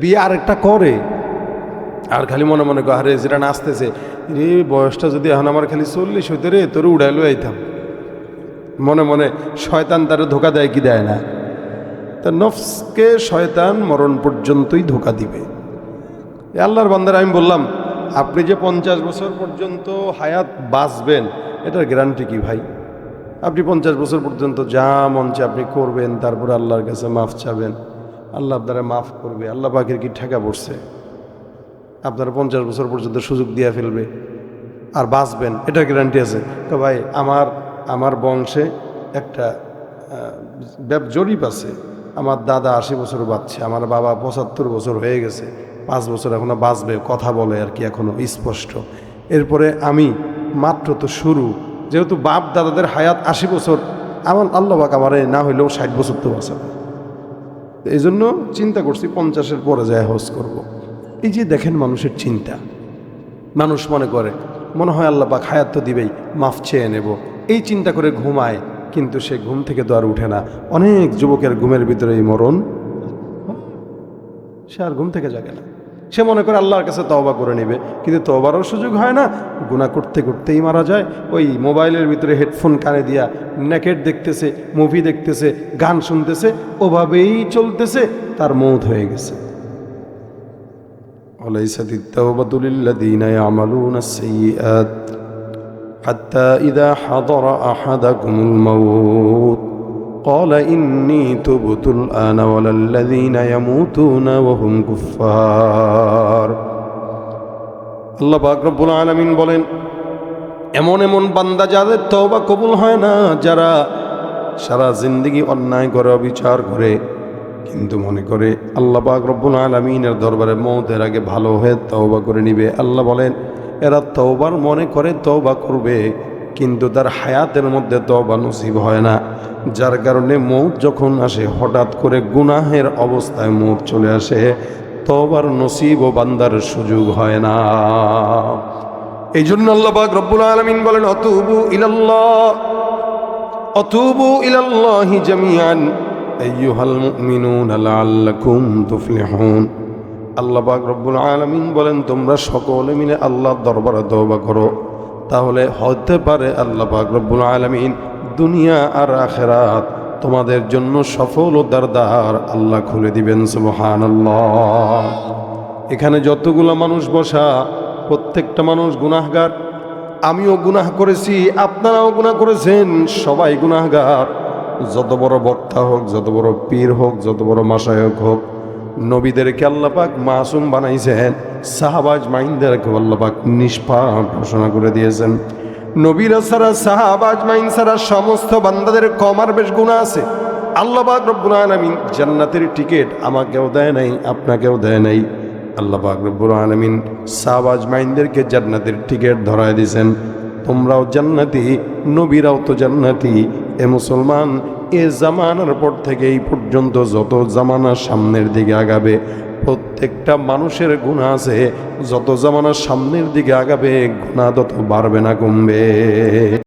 বিয়ে আরেকটা করে আর খালি মনে মনে কয় আরে যেটা নাচতেছে রে বয়সটা যদি এখন আমার খালি 40 হইতে রে তোর উড়াইলো আইতাম। মনে মনে শয়তান তার ধোকা দেয় কি দেয় না? তা নফসকে শয়তান মরণ পর্যন্তই ধোকা দিবে। আল্লাহর বান্দারা, আমি বললাম আপনি যে 50 বছর পর্যন্ত হায়াত বাঁচবেন এটার গ্যারান্টি কি ভাই? আপনি 50 বছর পর্যন্ত যা মন চায় আপনি করবেন, তারপরে আল্লাহর কাছে মাফ চাবেন, আল্লাহ আপনারা মাফ করবে। আল্লাহ পাকের কি ঠেকা পড়ছে? আপনারা 50 বছর পর্যন্ত সুযোগ দিয়ে ফেলবে আর বাঁচবেন, এটার গ্যারান্টি আছে? তো ভাই আমার বংশে একটা জরিপ আছে, আমার দাদা 80 বছর বাঁচছে, আমার বাবা 75 বছর হয়ে গেছে, 5 বছর এখনো বাঁচবে, কথা বলে আর কি এখনো স্পষ্ট। এরপরে আমি মাত্র তো শুরু, যেহেতু বাপ দাদাদের হায়াত 80 বছর, আমার আল্লাহ পাক আমারে না হইলেও 60 বছর তো বাঁচাবে। এই জন্য চিন্তা করছি 50-এর পরে যায় হজ করব। এই যে দেখেন মানুষের চিন্তা, মানুষ মনে হয় আল্লাহ পাক হায়াত তো দিবেই, মাফ চেয়ে নেব, এই চিন্তা করে ঘুমায়, কিন্তু সে ঘুম থেকে তো আর উঠে না। অনেক যুবকের ঘুমের ভিতরে এই মরণ, সে আর ঘুম থেকে জাগে না। সে মনে করে আল্লাহর কাছে তওবা করে নেবে, কিন্তু তওবারও সুযোগ হয় না, গুনাহ করতে করতেই মারা যায়। ওই মোবাইলের ভিতরে হেডফোন কানে দিয়া নেকেট দেখতেছে, মুভি দেখতেছে, গান শুনতেছে, ওভাবেই চলতেছে, তার মৌত হয়ে গেছে। ওয়ালাইসাত আত-তাওবাতু লিল্লাযীনা ইয়ামালুনা আস-সাইয়্যাত হাত্তা ইযা হাদারা আহাদাকুমুল মাউত قال إني تبت الآن ولا الذين يموتون وهم كفار। আল্লাহ পাক রব্বুল আলামিন বলেন, এমন এমন বান্দা যাদের তওবা কবুল হয় না, যারা সারা জিন্দেগি অন্যায় করে, অবিচার করে, কিন্তু মনে করে আল্লাহ পাক রব্বুল আলামিনের দরবারে মওতের আগে ভালো হয়ে তওবা করে নিবে। আল্লাহ বলেন এরা তওবার মনে করে তওবা করবে, কিন্তু তার হায়াতের মধ্যে তওবা নসিব হয় না, যার কারণে মৌত যখন আসে হঠাৎ করে গুনাহের অবস্থায় মৌত চলে আসে, তওবার নসিব ও বান্দার সুযোগ হয় না। এই জন্য আল্লাহ পাক রব্বুল আলামিন বলেন অতুবু ইলাল্লাহি জামিআন আইয়ুহাল মুমিনুনা লাআল্লাকুম তুফলিহুন। আল্লাহ পাক রব্বুল আলামিন বলেন তোমরা সকলে মিলে আল্লাহর দরবারে তওবা করো, তাহলে হতে পারে আল্লাহ পাক রব্বুল আলামিন দুনিয়া আর আখিরাত তোমাদের জন্য সফলতার দ্বার আল্লাহ খুলে দিবেন। সুবহানাল্লাহ। এখানে যতগুলো মানুষ বসা, প্রত্যেকটা মানুষ গুনাহগার। আমিও গুনাহ করেছি, আপনারাও গুনাহ করেছেন, সবাই গুনাহগার। যত বড় বক্তা হোক, যত বড় পীর হোক, যত বড় মাশায়েখ হোক, নবীদেরকে আল্লাহ পাক মাসুম বানাইছেন, সাহাবা আজমাইনদেরকে আল্লাহ পাক নিষ্পাপ ঘোষণা করে দিয়েছেন। নবীরা ছাড়া, সাহাবা আজমাইন ছাড়া সমস্ত বান্দাদের কম আর বেশ গুনাহ আছে। আল্লাহ পাক রব্বুল আলামিন জান্নাতের টিকিট আমাকেও দেয় নাই, আপনাকেও দেয় নাই। আল্লাহ পাক রব্বুল আলামিন সাহাবা আজমাইনদেরকে জান্নাতের টিকিট ধরায় দিয়েছেন, তোমরাও জান্নাতি, নবীরাও তো জান্নাতি। এ মুসলমান, এ জামানার পর থেকে এই পর্যন্ত যত জামানা সামনের দিকে আগাবে, প্রত্যেকটা মানুষের গুনাহ আছে। যত জামানা সামনের দিকে আগাবে, গুনাহ তত বাড়বে না কমবে।